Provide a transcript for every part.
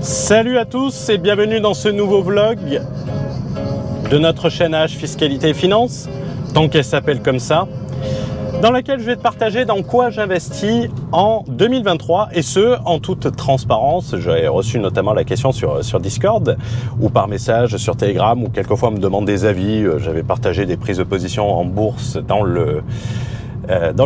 Salut à tous et bienvenue dans ce nouveau vlog de notre chaîne H Fiscalité et Finance, tant qu'elle s'appelle comme ça, dans laquelle je vais te partager dans quoi j'investis en 2023 et ce, en toute transparence. J'ai reçu notamment la question sur Discord ou par message sur Telegram ou quelquefois on me demande des avis. J'avais partagé des prises de position en bourse dans le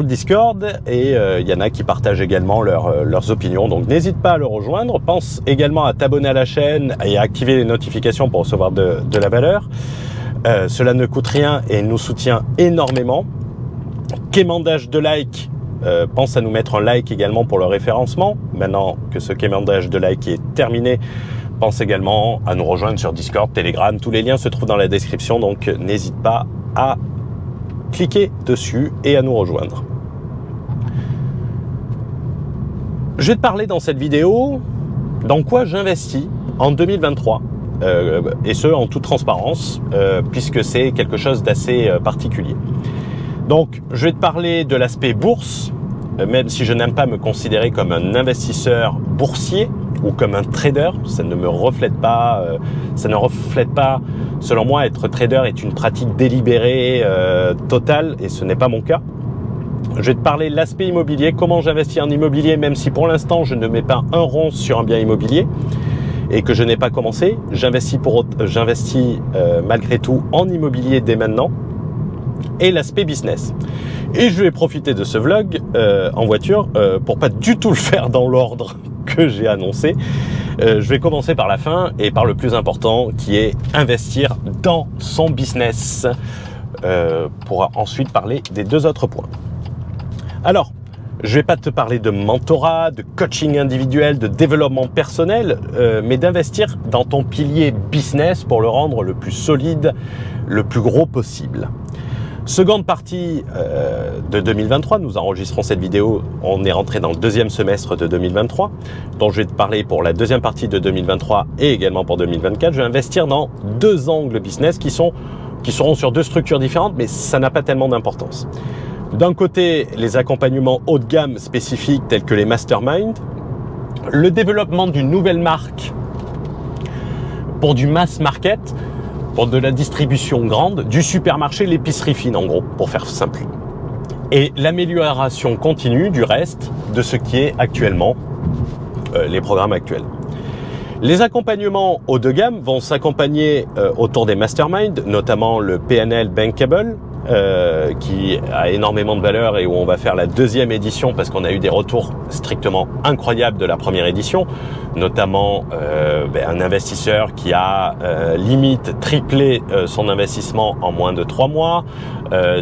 Discord et il y en a qui partagent également leurs opinions, donc n'hésite pas à le rejoindre. Pense également à t'abonner à la chaîne et à activer les notifications pour recevoir de la valeur. Cela ne coûte rien et nous soutient énormément. Quémandage de like, pense à nous mettre un like également pour le référencement. Maintenant que ce quémandage de like est terminé, pense également à nous rejoindre sur Discord, Telegram. Tous les liens se trouvent dans la description, donc n'hésite pas à cliquez dessus et à nous rejoindre. Je vais te parler dans cette vidéo dans quoi j'investis en 2023 et ce en toute transparence puisque c'est quelque chose d'assez particulier. Donc je vais te parler de l'aspect bourse, même si je n'aime pas me considérer comme un investisseur boursier ou comme un trader, ça ne reflète pas, selon moi, être trader est une pratique délibérée, totale, et ce n'est pas mon cas. Je vais te parler de l'aspect immobilier, comment j'investis en immobilier, même si pour l'instant je ne mets pas un rond sur un bien immobilier et que je n'ai pas commencé. J'investis malgré tout en immobilier dès maintenant, et l'aspect business. Et je vais profiter de ce vlog en voiture pour pas du tout le faire dans l'ordre que j'ai annoncé. Je vais commencer par la fin et par le plus important qui est investir dans son business pour ensuite parler des deux autres points. Alors, je vais pas te parler de mentorat, de coaching individuel, de développement personnel, mais d'investir dans ton pilier business pour le rendre le plus solide, le plus gros possible. Seconde partie de 2023, nous enregistrons cette vidéo, on est rentré dans le deuxième semestre de 2023, dont je vais te parler pour la deuxième partie de 2023 et également pour 2024. Je vais investir dans deux angles business qui seront sur deux structures différentes, mais ça n'a pas tellement d'importance. D'un côté, les accompagnements haut de gamme spécifiques tels que les masterminds, le développement d'une nouvelle marque pour du mass market, pour de la distribution grande, du supermarché, l'épicerie fine en gros, pour faire simple. Et l'amélioration continue du reste de ce qui est actuellement les programmes actuels. Les accompagnements haut de gamme vont s'accompagner autour des masterminds, notamment le PNL Bankable, qui a énormément de valeur et où on va faire la deuxième édition parce qu'on a eu des retours strictement incroyables de la première édition, notamment un investisseur qui a limite triplé son investissement en moins de 3 mois,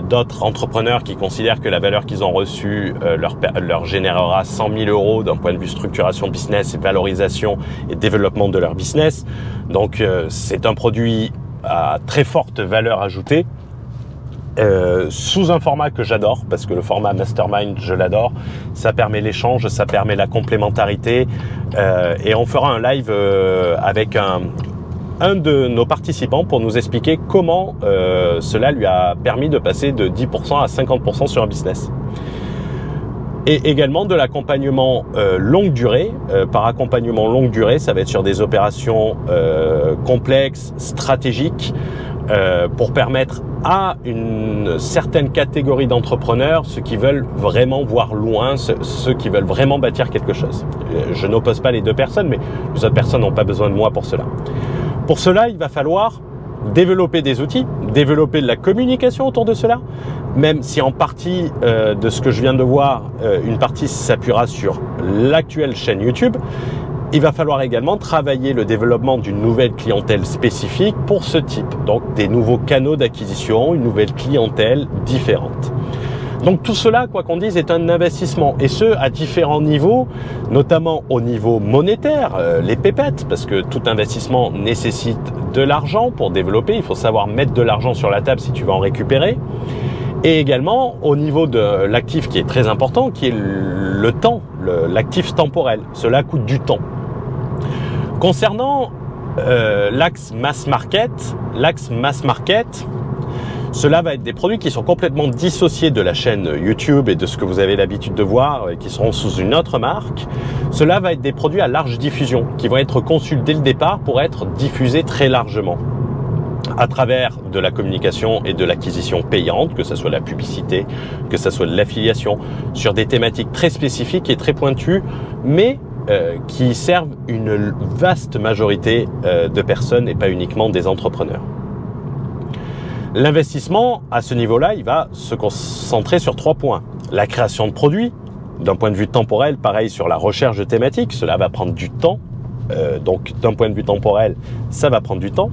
d'autres entrepreneurs qui considèrent que la valeur qu'ils ont reçue leur générera 100 000 euros d'un point de vue structuration business et valorisation et développement de leur business. Donc c'est un produit à très forte valeur ajoutée. Sous un format que j'adore, parce que le format mastermind, je l'adore. Ça permet l'échange, ça permet la complémentarité. Et on fera un live avec un de nos participants pour nous expliquer comment cela lui a permis de passer de 10% à 50% sur un business. Et également de l'accompagnement longue durée. Par accompagnement longue durée, ça va être sur des opérations complexes, stratégiques, pour permettre à une certaine catégorie d'entrepreneurs, ceux qui veulent vraiment voir loin, ceux qui veulent vraiment bâtir quelque chose. Je n'oppose pas les deux personnes, mais les autres personnes n'ont pas besoin de moi pour cela. Pour cela, il va falloir développer des outils, développer de la communication autour de cela, même si en partie de ce que je viens de voir, une partie s'appuiera sur l'actuelle chaîne YouTube. Il va falloir également travailler le développement d'une nouvelle clientèle spécifique pour ce type. Donc des nouveaux canaux d'acquisition, une nouvelle clientèle différente. Donc tout cela, quoi qu'on dise, est un investissement. Et ce, à différents niveaux, notamment au niveau monétaire, les pépettes, parce que tout investissement nécessite de l'argent pour développer. Il faut savoir mettre de l'argent sur la table si tu veux en récupérer. Et également au niveau de l'actif qui est très important, qui est le temps, l'actif temporel. Cela coûte du temps. Concernant l'axe mass market, Cela va être des produits qui sont complètement dissociés de la chaîne YouTube et de ce que vous avez l'habitude de voir et qui seront sous une autre marque. Cela va être des produits à large diffusion qui vont être conçus dès le départ pour être diffusés très largement à travers de la communication et de l'acquisition payante, que ce soit la publicité, que ce soit de l'affiliation, sur des thématiques très spécifiques et très pointues, mais qui servent une vaste majorité de personnes et pas uniquement des entrepreneurs. L'investissement, à ce niveau-là, il va se concentrer sur 3 points. La création de produits, d'un point de vue temporel, pareil sur la recherche de thématiques, cela va prendre du temps. Donc d'un point de vue temporel, ça va prendre du temps.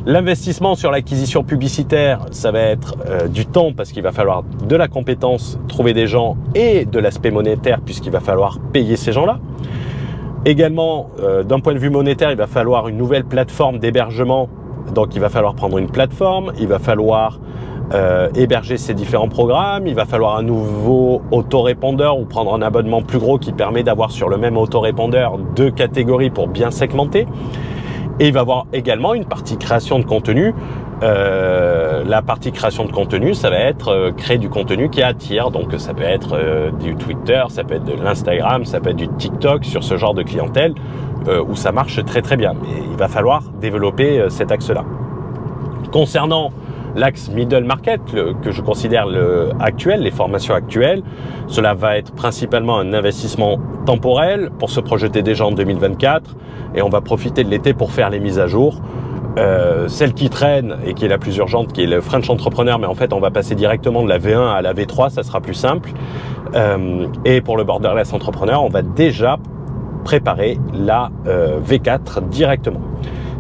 L'investissement sur l'acquisition publicitaire, ça va être du temps parce qu'il va falloir de la compétence, trouver des gens et de l'aspect monétaire puisqu'il va falloir payer ces gens-là. Également, d'un point de vue monétaire, il va falloir une nouvelle plateforme d'hébergement. Donc il va falloir prendre une plateforme, il va falloir héberger ces différents programmes, il va falloir un nouveau autorépondeur ou prendre un abonnement plus gros qui permet d'avoir sur le même autorépondeur 2 catégories pour bien segmenter. Et il va y avoir également une partie création de contenu. La partie création de contenu, ça va être créer du contenu qui attire. Donc ça peut être du Twitter, ça peut être de l'Instagram, ça peut être du TikTok sur ce genre de clientèle où ça marche très très bien. Mais il va falloir développer cet axe-là. Concernant l'axe middle market, que je considère actuel, les formations actuelles, cela va être principalement un investissement temporel pour se projeter déjà en 2024 et on va profiter de l'été pour faire les mises à jour. Celle qui traîne et qui est la plus urgente, qui est le French Entrepreneur, mais en fait on va passer directement de la V1 à la V3, ça sera plus simple. Et pour le Borderless Entrepreneur, on va déjà préparer la V4 directement.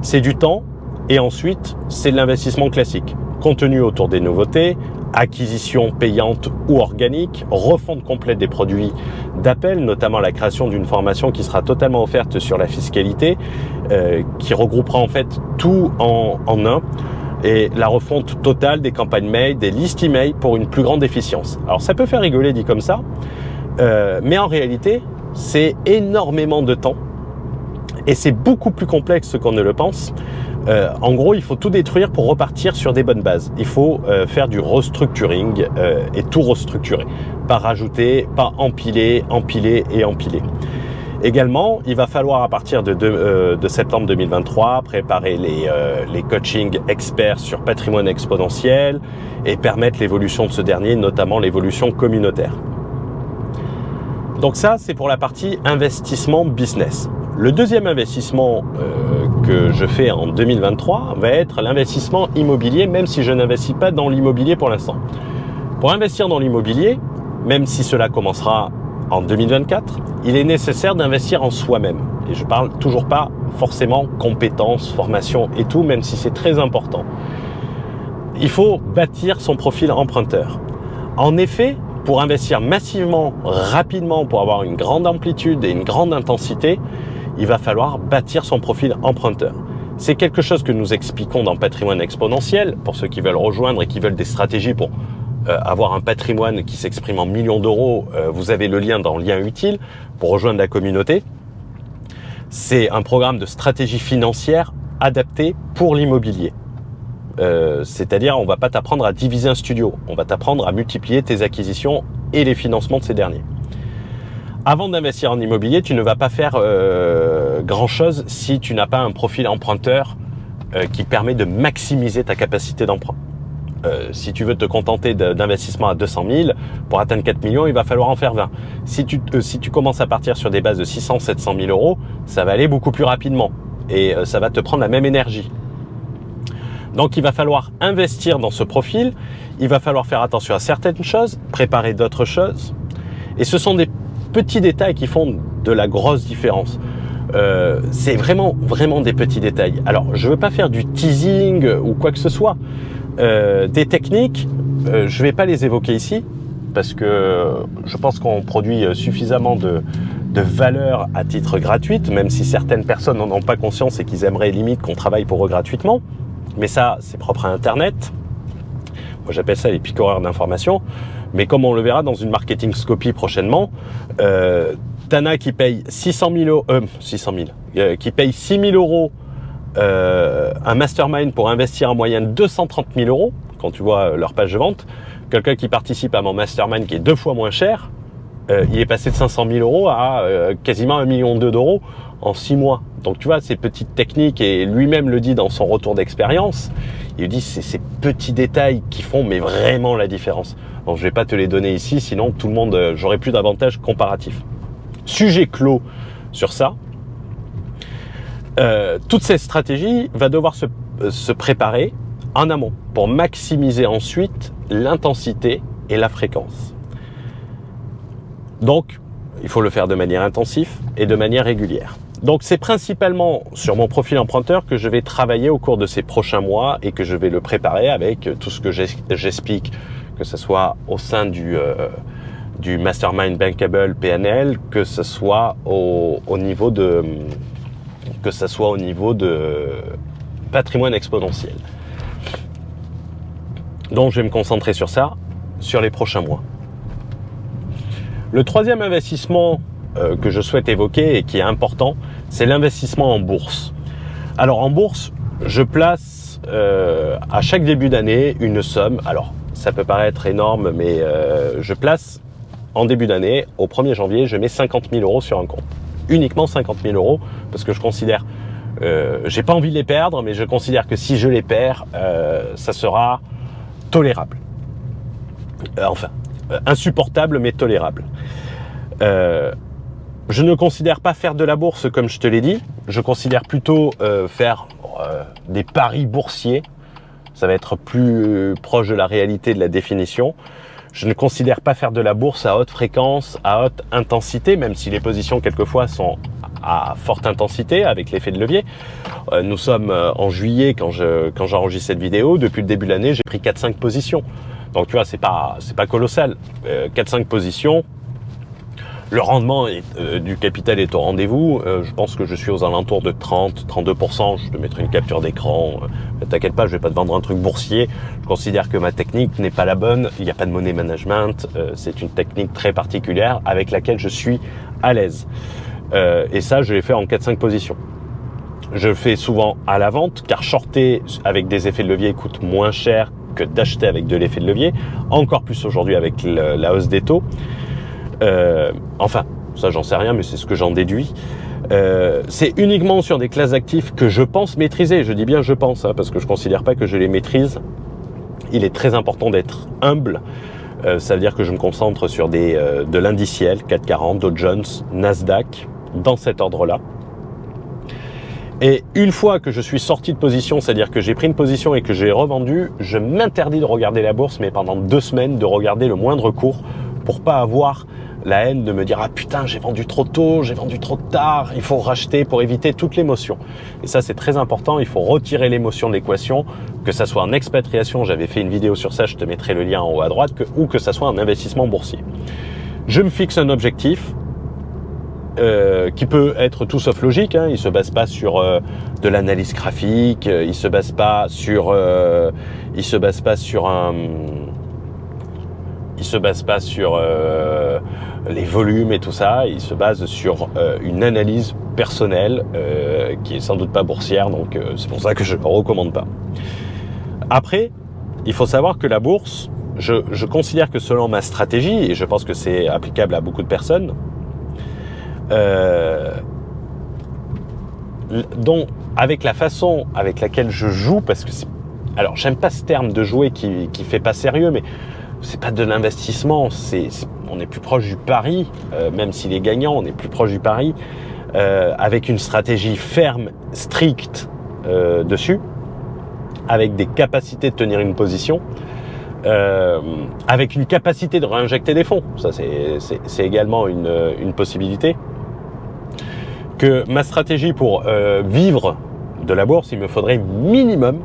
C'est du temps et ensuite c'est de l'investissement classique. Contenu autour des nouveautés, acquisition payante ou organique, refonte complète des produits d'appel, notamment la création d'une formation qui sera totalement offerte sur la fiscalité, qui regroupera en fait tout en un, et la refonte totale des campagnes mail, des listes email pour une plus grande efficience. Alors ça peut faire rigoler dit comme ça, mais en réalité c'est énormément de temps et c'est beaucoup plus complexe qu'on ne le pense. En gros, il faut tout détruire pour repartir sur des bonnes bases. Il faut faire du restructuring et tout restructurer. Pas rajouter, pas empiler, empiler et empiler. Également, il va falloir à partir de septembre 2023 préparer les coachings experts sur patrimoine exponentiel et permettre l'évolution de ce dernier, notamment l'évolution communautaire. Donc ça, c'est pour la partie investissement business. Le deuxième investissement que je fais en 2023 va être l'investissement immobilier, même si je n'investis pas dans l'immobilier pour l'instant. Pour investir dans l'immobilier, même si cela commencera en 2024, il est nécessaire d'investir en soi-même. Et je parle toujours pas forcément compétences, formation et tout, même si c'est très important. Il faut bâtir son profil emprunteur. En effet, pour investir massivement, rapidement, pour avoir une grande amplitude et une grande intensité, il va falloir bâtir son profil emprunteur. C'est quelque chose que nous expliquons dans Patrimoine Exponentiel, pour ceux qui veulent rejoindre et qui veulent des stratégies pour avoir un patrimoine qui s'exprime en millions d'euros. Vous avez le lien dans lien utile pour rejoindre la communauté. C'est un programme de stratégie financière adapté pour l'immobilier. C'est-à-dire, on va pas t'apprendre à diviser un studio, on va t'apprendre à multiplier tes acquisitions et les financements de ces derniers. Avant d'investir en immobilier, tu ne vas pas faire grand-chose si tu n'as pas un profil emprunteur qui permet de maximiser ta capacité d'emprunt. Si tu veux te contenter d'investissement à 200 000, pour atteindre 4 millions, il va falloir en faire 20. Si tu commences à partir sur des bases de 600, 700 000 euros, ça va aller beaucoup plus rapidement et ça va te prendre la même énergie. Donc il va falloir investir dans ce profil, il va falloir faire attention à certaines choses, préparer d'autres choses. Et ce sont des petits détails qui font de la grosse différence. C'est vraiment des petits détails. Alors je ne veux pas faire du teasing ou quoi que ce soit. Des techniques, je ne vais pas les évoquer ici parce que je pense qu'on produit suffisamment de valeur à titre gratuite, même si certaines personnes n'en ont pas conscience et qu'ils aimeraient limite qu'on travaille pour eux gratuitement. Mais ça, c'est propre à Internet. Moi, j'appelle ça les picoreurs d'informations. Mais comme on le verra dans une marketing scopie prochainement, Tana qui paye 600 000 euros, qui paye 6 000 euros un mastermind pour investir en moyenne 230 000 euros, quand tu vois leur page de vente. Quelqu'un qui participe à mon mastermind qui est 2 fois moins cher, il est passé de 500 000 euros à quasiment 1,2 million d'euros en 6 mois. Donc tu vois, ces petites techniques, et lui-même le dit dans son retour d'expérience, il dit c'est ces petits détails qui font mais vraiment la différence. Donc je vais pas te les donner ici, sinon tout le monde, j'aurai plus d'avantages comparatifs. Sujet clos sur ça. Toutes ces stratégies va devoir se préparer en amont pour maximiser ensuite l'intensité et la fréquence. Donc, il faut le faire de manière intensive et de manière régulière. Donc, c'est principalement sur mon profil emprunteur que je vais travailler au cours de ces prochains mois et que je vais le préparer avec tout ce que j'explique, que ce soit au sein du Mastermind Bankable PNL, que ce soit au niveau de patrimoine exponentiel. Donc, je vais me concentrer sur ça sur les prochains mois. Le troisième investissement que je souhaite évoquer et qui est important, c'est l'investissement en bourse. Alors en bourse, je place à chaque début d'année une somme. Alors ça peut paraître énorme, mais je place en début d'année, au 1er janvier, je mets 50 000 euros sur un compte. Uniquement 50 000 euros, parce que je considère, j'ai pas envie de les perdre, mais je considère que si je les perds, ça sera tolérable. Insupportable mais tolérable. Je ne considère pas faire de la bourse comme je te l'ai dit, je considère plutôt faire des paris boursiers, ça va être plus proche de la réalité de la définition. Je ne considère pas faire de la bourse à haute fréquence, à haute intensité, même si les positions quelquefois sont à forte intensité avec l'effet de levier. Nous sommes en juillet quand j'enregistre cette vidéo, depuis le début de l'année j'ai pris 4-5 positions. Donc tu vois, c'est pas colossal. 4-5 positions, le rendement du capital est au rendez-vous. Je pense que je suis aux alentours de 30-32%. Je te mettrai une capture d'écran. T'inquiète pas, je vais pas te vendre un truc boursier. Je considère que ma technique n'est pas la bonne. Il n'y a pas de money management. C'est une technique très particulière avec laquelle je suis à l'aise. Et ça, je l'ai fait en 4-5 positions. Je le fais souvent à la vente, car shorter avec des effets de levier coûte moins cher que d'acheter avec de l'effet de levier, encore plus aujourd'hui avec la hausse des taux. Enfin, ça j'en sais rien, mais c'est ce que j'en déduis. C'est uniquement sur des classes d'actifs que je pense maîtriser. Je dis bien je pense, parce que je considère pas que je les maîtrise. Il est très important d'être humble. Ça veut dire que je me concentre sur de l'indiciel, 440, Dow Jones, Nasdaq, dans cet ordre-là. Et une fois que je suis sorti de position, c'est-à-dire que j'ai pris une position et que j'ai revendu, je m'interdis de regarder la bourse, mais pendant 2 semaines, de regarder le moindre cours pour pas avoir la haine de me dire « Ah putain, j'ai vendu trop tôt, j'ai vendu trop tard, il faut racheter » pour éviter toute l'émotion. Et ça, c'est très important, il faut retirer l'émotion de l'équation, que ça soit en expatriation, j'avais fait une vidéo sur ça, je te mettrai le lien en haut à droite, ou que ça soit en investissement boursier. Je me fixe un objectif, qui peut être tout sauf logique, hein. Il se base pas sur de l'analyse graphique, il se base pas sur les volumes et tout ça. Il se base sur une analyse personnelle qui est sans doute pas boursière, donc c'est pour ça que je ne recommande pas. Après, il faut savoir que la bourse, je considère que selon ma stratégie, et je pense que c'est applicable à beaucoup de personnes, donc avec la façon avec laquelle je joue, parce que alors j'aime pas ce terme de jouer qui fait pas sérieux, mais c'est pas de l'investissement, on est plus proche du pari, même s'il est gagnant, on est plus proche du pari, avec une stratégie ferme, stricte dessus, avec des capacités de tenir une position, avec une capacité de réinjecter des fonds. Ça c'est également une possibilité. Que ma stratégie pour vivre de la bourse, il me faudrait minimum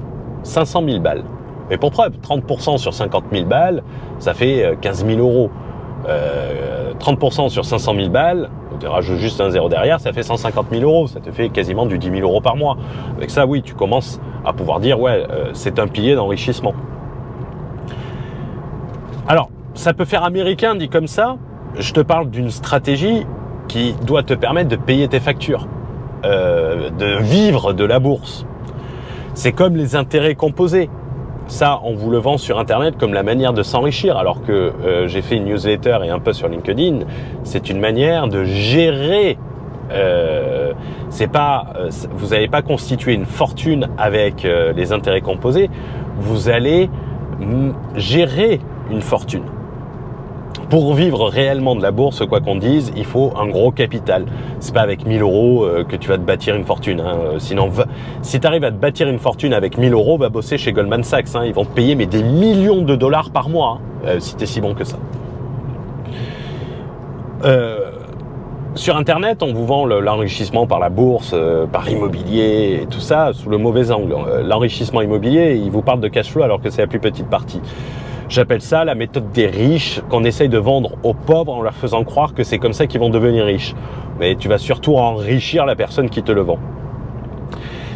500 000 balles. Mais pour preuve, 30% sur 50 000 balles, ça fait 15 000 euros. 30% sur 500 000 balles, on rajoute juste un zéro derrière, ça fait 150 000 euros. Ça te fait quasiment du 10 000 euros par mois. Avec ça, oui, tu commences à pouvoir dire, ouais, c'est un pilier d'enrichissement. Alors, ça peut faire américain dit comme ça. Je te parle d'une stratégie qui doit te permettre de payer tes factures, de vivre de la bourse. C'est comme les intérêts composés. Ça, on vous le vend sur Internet comme la manière de s'enrichir, alors que j'ai fait une newsletter et un post sur LinkedIn. C'est une manière de gérer. Vous n'allez pas constituer une fortune avec les intérêts composés. Vous allez gérer une fortune. Pour vivre réellement de la bourse, quoi qu'on dise, il faut un gros capital. C'est pas avec 1000 euros que tu vas te bâtir une fortune. Sinon, si tu arrives à te bâtir une fortune avec 1000 euros, va bosser chez Goldman Sachs. Ils vont te payer des millions de dollars par mois, si tu es si bon que ça. Sur Internet, on vous vend l'enrichissement par la bourse, par l'immobilier et tout ça sous le mauvais angle. L'enrichissement immobilier, il vous parle de cash flow alors que c'est la plus petite partie. J'appelle ça la méthode des riches qu'on essaye de vendre aux pauvres en leur faisant croire que c'est comme ça qu'ils vont devenir riches. Mais tu vas surtout enrichir la personne qui te le vend.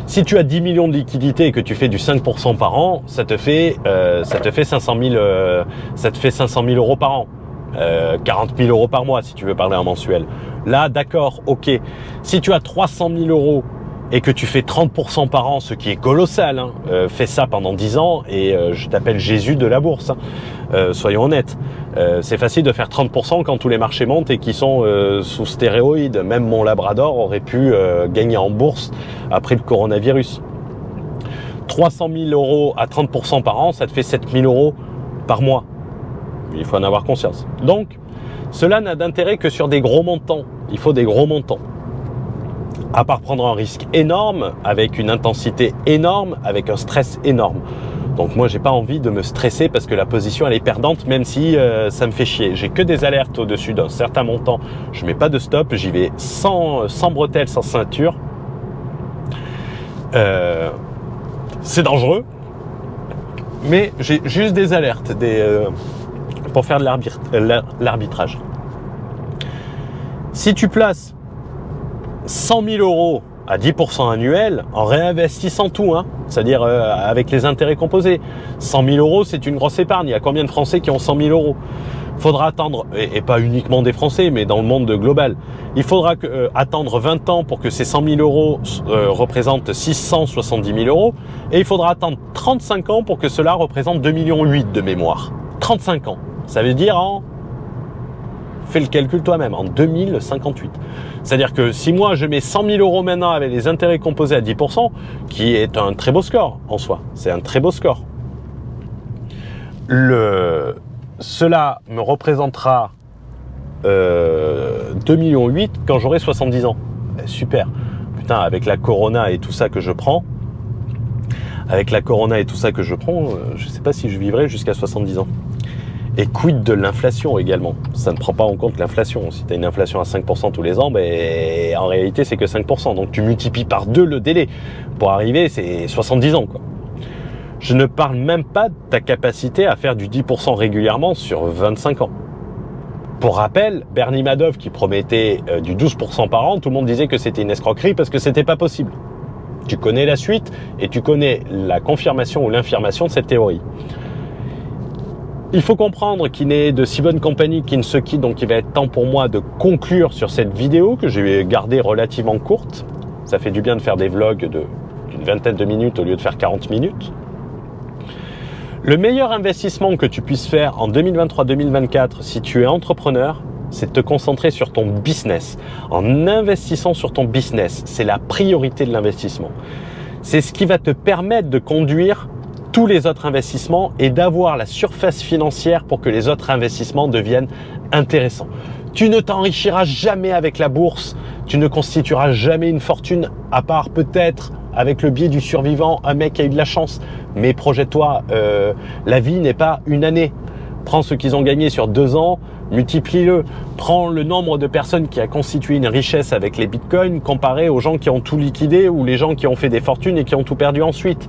Si tu as 10 millions de liquidités et que tu fais du 5% par an, ça te fait 500 000 euros par an. 40 000 euros par mois si tu veux parler en mensuel. Là, d'accord, ok. Si tu as 300 000 euros et que tu fais 30% par an, ce qui est colossal, fais ça pendant 10 ans et je t'appelle Jésus de la bourse. Soyons honnêtes. C'est facile de faire 30% quand tous les marchés montent et qui sont sous stéroïdes. Même mon Labrador aurait pu gagner en bourse après le coronavirus. 300 000 euros à 30% par an, ça te fait 7 000 euros par mois. Il faut en avoir conscience. Donc, cela n'a d'intérêt que sur des gros montants. Il faut des gros montants. À part prendre un risque énorme, avec une intensité énorme, avec un stress énorme. Donc moi, j'ai pas envie de me stresser parce que la position, elle est perdante, même si ça me fait chier. J'ai que des alertes au-dessus d'un certain montant. Je mets pas de stop, j'y vais sans bretelles, sans ceinture. C'est dangereux, mais j'ai juste des alertes pour faire de l'arbitrage. Si tu places 100 000 euros à 10% annuel en réinvestissant tout, c'est-à-dire avec les intérêts composés. 100 000 euros, c'est une grosse épargne. Il y a combien de Français qui ont 100 000 euros ? Faudra attendre, et pas uniquement des Français, mais dans le monde global, il faudra attendre 20 ans pour que ces 100 000 euros représentent 670 000 euros, et il faudra attendre 35 ans pour que cela représente 2,8 millions de mémoire. 35 ans. Ça veut dire fais le calcul toi-même, en 2058. C'est-à-dire que si moi je mets 100 000 euros maintenant avec les intérêts composés à 10%, qui est un très beau score en soi, c'est un très beau score. Cela me représentera 2,8 millions quand j'aurai 70 ans. Super. Putain, avec la Corona et tout ça que je prends, je sais pas si je vivrai jusqu'à 70 ans. Et quid de l'inflation également. Ça ne prend pas en compte l'inflation. Si tu as une inflation à 5% tous les ans, en réalité, c'est que 5%. Donc, tu multiplies par 2 le délai. Pour arriver, c'est 70 ans, quoi. Je ne parle même pas de ta capacité à faire du 10% régulièrement sur 25 ans. Pour rappel, Bernie Madoff qui promettait du 12% par an, tout le monde disait que c'était une escroquerie parce que c'était pas possible. Tu connais la suite et tu connais la confirmation ou l'infirmation de cette théorie. Il faut comprendre qu'il n'est de si bonne compagnie qu'il ne se quitte, donc il va être temps pour moi de conclure sur cette vidéo que j'ai gardée relativement courte. Ça fait du bien de faire des vlogs d'une vingtaine de minutes au lieu de faire 40 minutes. Le meilleur investissement que tu puisses faire en 2023-2024 si tu es entrepreneur, c'est de te concentrer sur ton business. En investissant sur ton business, c'est la priorité de l'investissement. C'est ce qui va te permettre de conduire tous les autres investissements et d'avoir la surface financière pour que les autres investissements deviennent intéressants. Tu ne t'enrichiras jamais avec la bourse, tu ne constitueras jamais une fortune, à part peut-être avec le biais du survivant, un mec qui a eu de la chance. Mais projette-toi, la vie n'est pas une année. Prends ce qu'ils ont gagné sur 2 ans, multiplie-le. Prends le nombre de personnes qui a constitué une richesse avec les bitcoins comparé aux gens qui ont tout liquidé ou les gens qui ont fait des fortunes et qui ont tout perdu ensuite.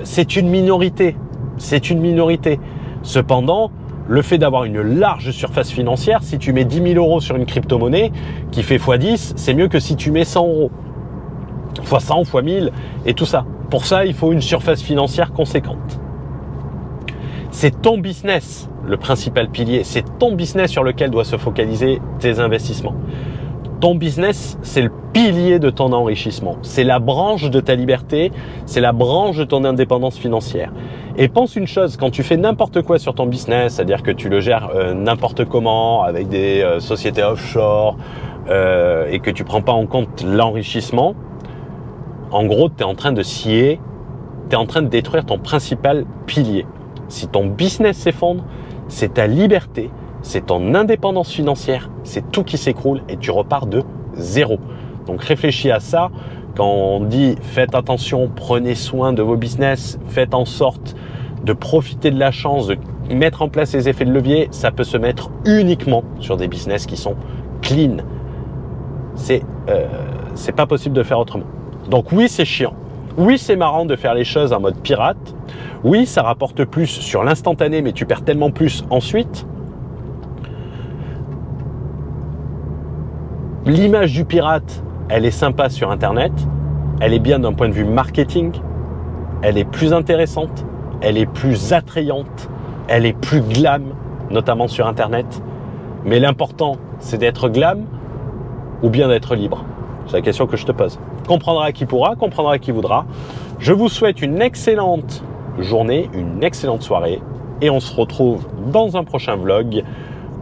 C'est une minorité. C'est une minorité. Cependant, le fait d'avoir une large surface financière, si tu mets 10 000 euros sur une crypto-monnaie qui fait x10, c'est mieux que si tu mets 100 euros. Fois 100, fois 1000 et tout ça. Pour ça, il faut une surface financière conséquente. C'est ton business, le principal pilier. C'est ton business sur lequel doivent se focaliser tes investissements. Ton business, c'est le pilier de ton enrichissement. C'est la branche de ta liberté, c'est la branche de ton indépendance financière. Et pense une chose, quand tu fais n'importe quoi sur ton business, c'est-à-dire que tu le gères n'importe comment, avec des sociétés offshore, et que tu prends pas en compte l'enrichissement, en gros, tu es en train de scier, tu es en train de détruire ton principal pilier. Si ton business s'effondre, c'est ta liberté, c'est ton indépendance financière, c'est tout qui s'écroule et tu repars de zéro. Donc réfléchis à ça. Quand on dit faites attention, prenez soin de vos business, faites en sorte de profiter de la chance, de mettre en place les effets de levier, ça peut se mettre uniquement sur des business qui sont clean. C'est pas possible de faire autrement. Donc oui, c'est chiant. Oui, c'est marrant de faire les choses en mode pirate. Oui, ça rapporte plus sur l'instantané, mais tu perds tellement plus ensuite. L'image du pirate, elle est sympa sur Internet. Elle est bien d'un point de vue marketing. Elle est plus intéressante. Elle est plus attrayante. Elle est plus glam, notamment sur Internet. Mais l'important, c'est d'être glam ou bien d'être libre. C'est la question que je te pose. Comprendra qui pourra, comprendra qui voudra. Je vous souhaite une excellente journée, une excellente soirée et on se retrouve dans un prochain vlog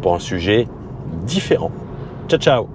pour un sujet différent. Ciao, ciao!